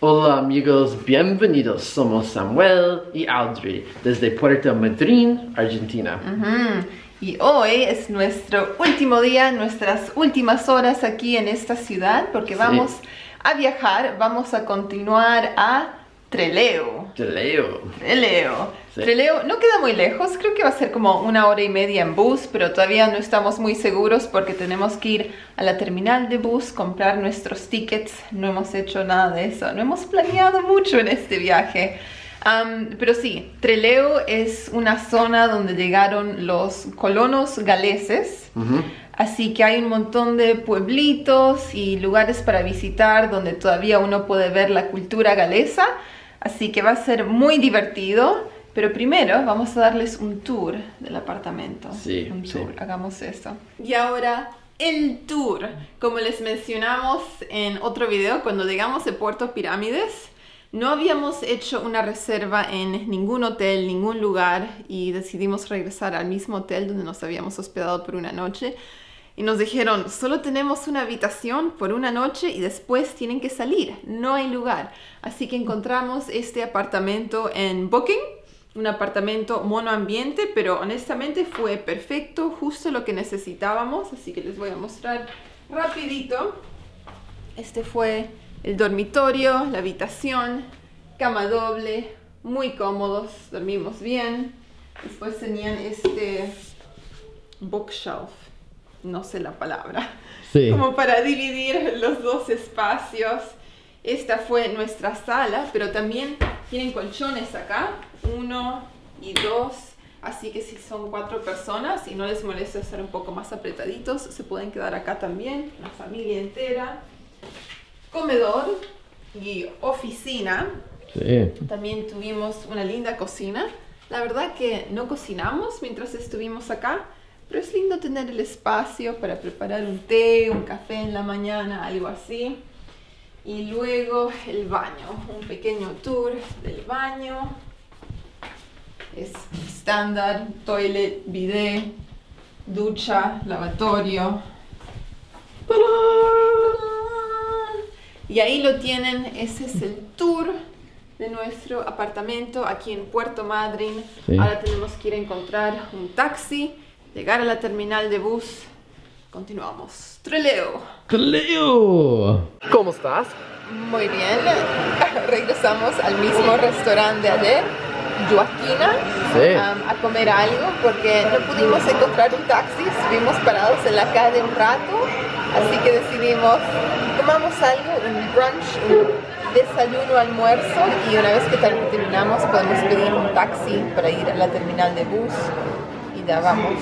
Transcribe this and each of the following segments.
Hola amigos, bienvenidos. Somos Samuel y Audrey desde Puerto Madryn, Argentina. Y hoy es nuestro último día, nuestras últimas horas aquí en esta ciudad, porque vamos a viajar, vamos a continuar a Trelew. Trelew no queda muy lejos, creo que va a ser como 1 hora y media en bus, pero todavía no estamos muy seguros porque tenemos que ir a la terminal de bus, comprar nuestros tickets. No hemos hecho nada de eso, no hemos planeado mucho en este viaje. Pero sí, Trelew es una zona donde llegaron los colonos galeses. Así que hay un montón de pueblitos y lugares para visitar donde todavía uno puede ver la cultura galesa. Así que va a ser muy divertido. Pero primero vamos a darles un tour del apartamento. Un tour, hagamos eso. Y ahora el tour. Como les mencionamos en otro video, cuando llegamos a Puerto Pirámides, no habíamos hecho una reserva en ningún hotel, ningún lugar, y decidimos regresar al mismo hotel donde nos habíamos hospedado por una noche. Y nos dijeron, solo tenemos una habitación por una noche y después tienen que salir, no hay lugar. Así que encontramos este apartamento en Booking, un apartamento monoambiente, pero honestamente fue perfecto, justo lo que necesitábamos. Así que les voy a mostrar rapidito. Este fue el dormitorio, la habitación, cama doble, muy cómodos, dormimos bien. Después tenían este bookshelf, no sé la palabra, como para dividir los dos espacios. Esta fue nuestra sala, pero también tienen colchones acá, 1 y 2, así que si son 4 personas y no les molesta estar un poco más apretaditos, se pueden quedar acá también, la familia entera. Comedor y oficina. También tuvimos una linda cocina. La verdad que no cocinamos mientras estuvimos acá, pero es lindo tener el espacio para preparar un té, un café en la mañana, algo así. Y luego el baño, un pequeño tour del baño. Es estándar, toilet, bidet, ducha, lavatorio. Y ahí lo tienen, ese es el tour de nuestro apartamento aquí en Puerto Madryn. Ahora tenemos que ir a encontrar un taxi, llegar a la terminal de bus. Continuamos. Trelew. ¿Cómo estás? Muy bien. Regresamos al mismo restaurante de ayer, Joaquina, a comer algo porque no pudimos encontrar un taxi. Estuvimos parados en la calle un rato, así que decidimos tomamos algo, un brunch, un desayuno, almuerzo, y una vez que terminamos podemos pedir un taxi para ir a la terminal de bus. Y ya vamos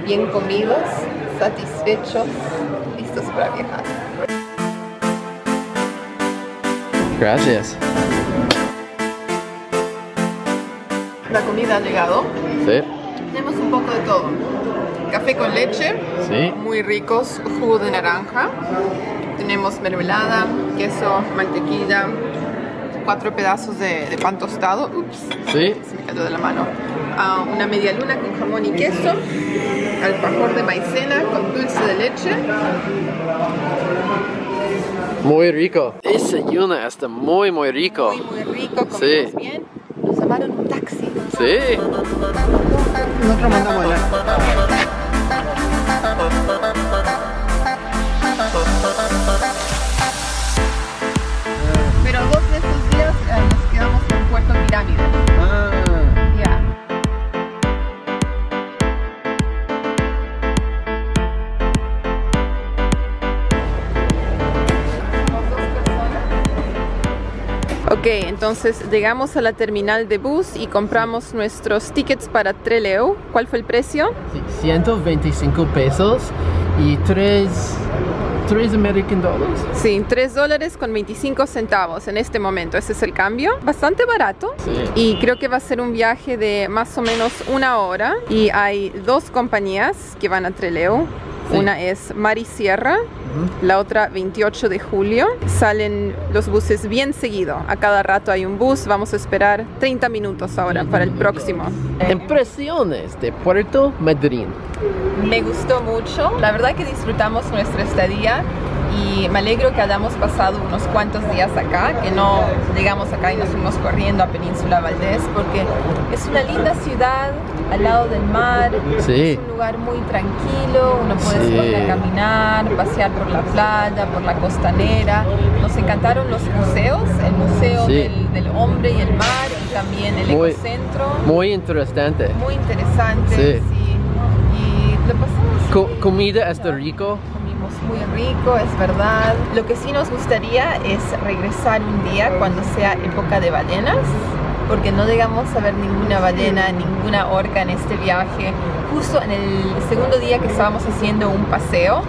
bien comidos, satisfechos, listos para viajar. Gracias. La comida ha llegado. Tenemos un poco de todo. Café con leche, muy ricos, jugo de naranja. Tenemos mermelada, queso, mantequilla, 4 pedazos de pan tostado. Se me cayó de la mano. Una media luna con jamón y queso. Alfajor de maicena con dulce de leche. Muy rico. Desayuno está muy rico. Muy rico, comimos bien. Nos llamaron un taxi. Nosotros mandamos a volar. Pero 2 de estos días nos quedamos en Puerto Pirámides. Ok, entonces llegamos a la terminal de bus y compramos nuestros tickets para Trelew. ¿Cuál fue el precio? 125 pesos y 3 American dollars. Sí, $3 con 25 centavos en este momento. Ese es el cambio. Bastante barato. Y creo que va a ser un viaje de más o menos 1 hora. Y hay 2 compañías que van a Trelew. Una es Mar y Sierra, la otra 28 de julio. Salen los buses bien seguido. A cada rato hay un bus. Vamos a esperar 30 minutos ahora para el próximo. Impresiones de Puerto Madryn. Me gustó mucho. La verdad que disfrutamos nuestra estadía y me alegro que hayamos pasado unos cuantos días acá, que no llegamos acá y nos fuimos corriendo a Península Valdés, porque es una linda ciudad al lado del mar, Sí. es un lugar muy tranquilo, uno puede Sí. salir a caminar, pasear por la playa, por la costanera. Nos encantaron los museos, el museo Sí. del hombre y el mar, y también el Muy- ecocentro. Muy interesante. Muy interesante, Sí. sí. Y lo pasamos bien. Comida está rico. Comimos muy rico, es verdad. Lo que sí nos gustaría es regresar un día cuando sea época de ballenas, porque no llegamos a ver ninguna ballena, ninguna orca en este viaje. Justo en el segundo día que estábamos haciendo un paseo,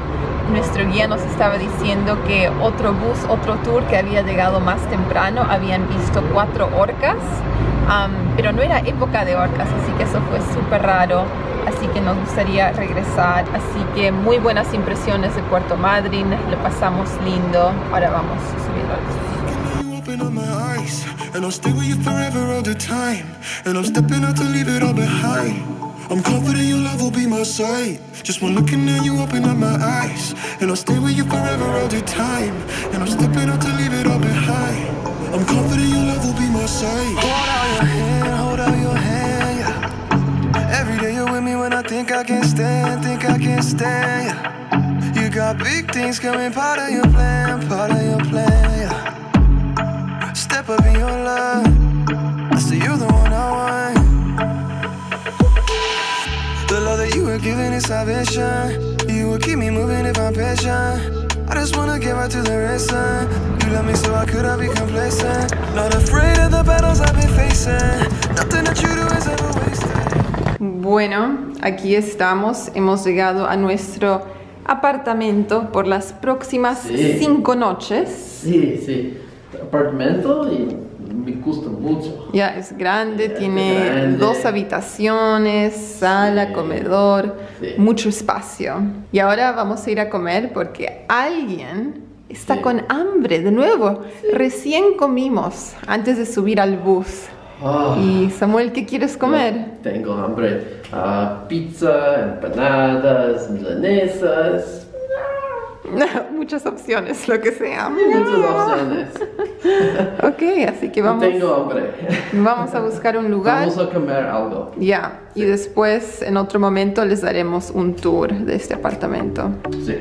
nuestro guía nos estaba diciendo que otro bus, otro tour que había llegado más temprano, habían visto 4 orcas, pero no era época de orcas, así que eso fue súper raro. Así que nos gustaría regresar. Así que muy buenas impresiones de Puerto Madryn, lo pasamos lindo. Ahora vamos subiendo al bus. Open up my eyes, and I'll stay with you forever all the time. And I'm stepping out to leave it all behind. I'm confident your love will be my sight. Just one looking at you, open up my eyes. And I'll stay with you forever all the time. And I'm stepping out to leave it all behind. I'm confident your love will be my sight. Hold out your hand, yeah. Every day you're with me when I think I can't stand, yeah. You got big things coming, part of your plan, yeah. Step up in your love, I say you're the one I want. The love that you were giving is salvation. You will keep me moving if I'm patient. I just wanna get right to the racing. You love me so I couldn't be complacent. Not afraid of the battles I've been facing. Nothing that you do is ever wasted. Bueno, aquí estamos. Hemos llegado a nuestro apartamento por las próximas Sí. 5 noches. Sí, sí. Apartamento y me gusta mucho. Ya es grande, tiene grande. 2 habitaciones, sala, Sí. comedor, Sí. mucho espacio. Y ahora vamos a ir a comer porque alguien está Sí. con hambre de nuevo. Recién comimos antes de subir al bus. Ah, Y Samuel, ¿qué quieres comer? Tengo hambre. Pizza, empanadas, milanesas. Muchas opciones, lo que sea. Muchas opciones. Ok, así que vamos, Tengo hambre. vamos a buscar un lugar. Vamos a comer algo. Ya, y después en otro momento les daremos un tour de este apartamento. Sí.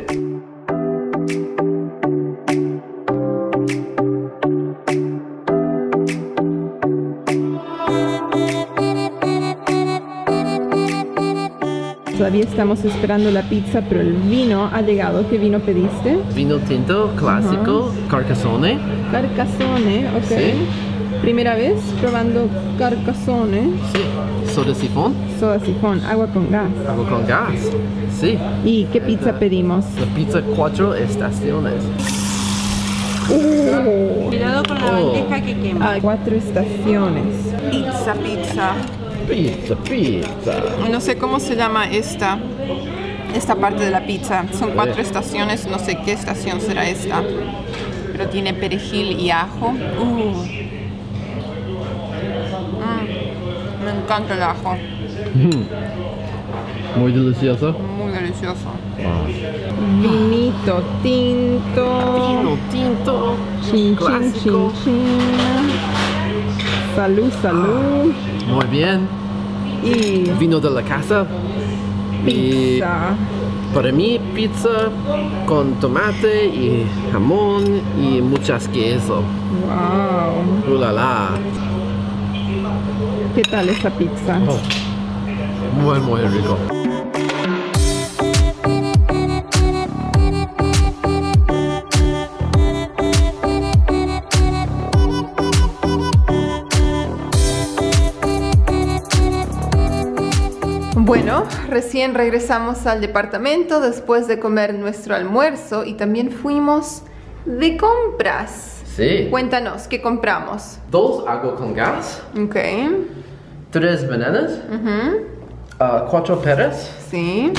Todavía estamos esperando la pizza, pero el vino ha llegado. ¿Qué vino pediste? Vino tinto clásico, Carcassonne. Carcassonne, ok. Sí. Primera vez probando Carcassonne. Sí. Soda sifón. Soda sifón, agua con gas. Agua con gas. Sí. ¿Y qué pizza pedimos? La pizza 4 estaciones. Cuidado con la Oh. bandeja que quema. 4 estaciones. Pizza. Pizza. No sé cómo se llama esta parte de la pizza. Son 4 Sí. estaciones, no sé qué estación será esta. Pero tiene perejil y ajo. Me encanta el ajo. Muy delicioso. Muy delicioso. Ah. Vinito tinto. Vino tinto. Chin, chin, Clásico. chin, chin. Salud, salud. Muy bien. Y Vino de la casa. Y pizza. para mí, pizza con tomate y jamón y muchas queso. Wow. La. ¿Qué tal esa pizza? Oh. Muy, muy rico. Bueno, recién regresamos al departamento después de comer nuestro almuerzo y también fuimos de compras. Sí. Cuéntanos, ¿qué compramos? 2 agua con gas. Ok. 3 bananas. 4 peras. Sí.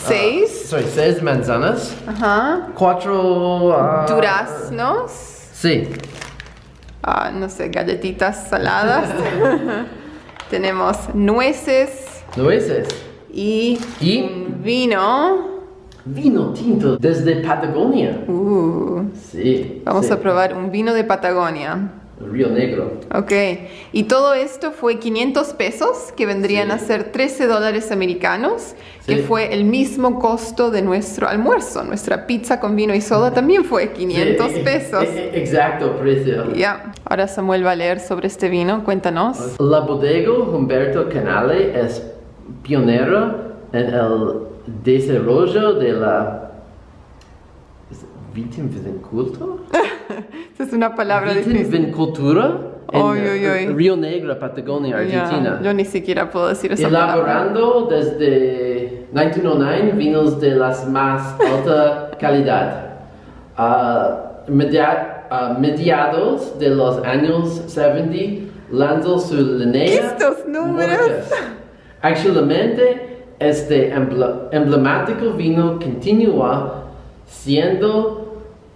6 manzanas. Ajá. 4 Duraznos. Sí. No sé, galletitas saladas. Tenemos nueces Nueces. y Y un vino. Vino tinto desde Patagonia. Sí. Vamos sí. a probar un vino de Patagonia. Río Negro. Ok, y todo esto fue 500 pesos, que vendrían Sí. a ser 13 dólares americanos, Sí. que fue el mismo costo de nuestro almuerzo. Nuestra pizza con vino y soda también fue 500 Sí, pesos. Exacto, precio. Ya, ahora Samuel va a leer sobre este vino, cuéntanos. La bodega Humberto Canale es pionera en el desarrollo de la vitivinicultura. Esa es una palabra difícil. Vitivinicultura en Oy, oy, oy. Río Negro, Patagonia, Argentina. Ya, yo ni siquiera puedo decir esa palabra. Elaborando desde 1909 vinos de las más alta calidad. Mediados de los años 70 lanzó su línea. Estos números. Borges. Actualmente este emblemático vino continúa siendo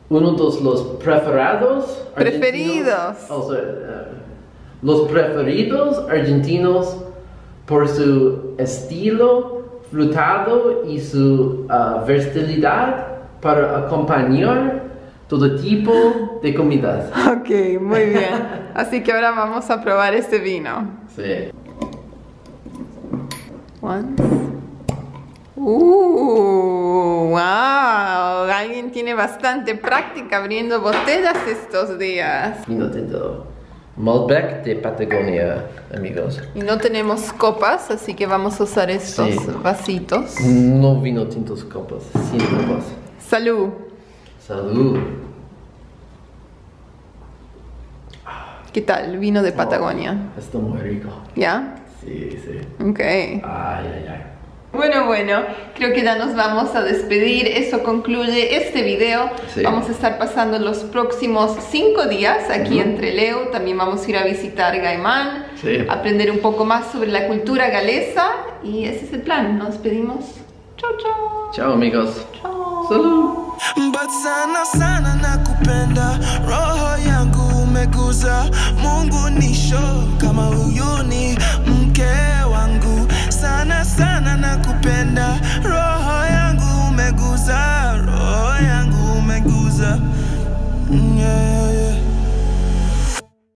uno de los preferidos Preferidos. los preferidos argentinos por su estilo frutado y su versatilidad para acompañar todo tipo de comidas. Ok, muy bien. Así que ahora vamos a probar este vino. Sí. Wow, alguien tiene bastante práctica abriendo botellas estos días. Vino tinto Malbec de Patagonia, amigos. Y no tenemos copas, así que vamos a usar estos Sí. vasitos. No vino tintos copas, sin copas. Salud. Salud. ¿Qué tal? Vino de Patagonia. Está muy rico. ¿Ya? Sí, sí. Ok. Ay, ay, ay. Bueno, creo que ya nos vamos a despedir. Eso concluye este video. Sí. Vamos a estar pasando los próximos 5 días aquí en Trelew. También vamos a ir a visitar Gaimán, Sí. aprender un poco más sobre la cultura galesa. Y ese es el plan. Nos despedimos. Chao, chao. Chao, amigos. Chao. Salud. But sana sana nakupenda, roho yangu umeguza, Mungu nisho kama huyu ni mke wangu. Sana sana nakupenda, roho yangu umeguza, roho yangu umeguza. Yeah.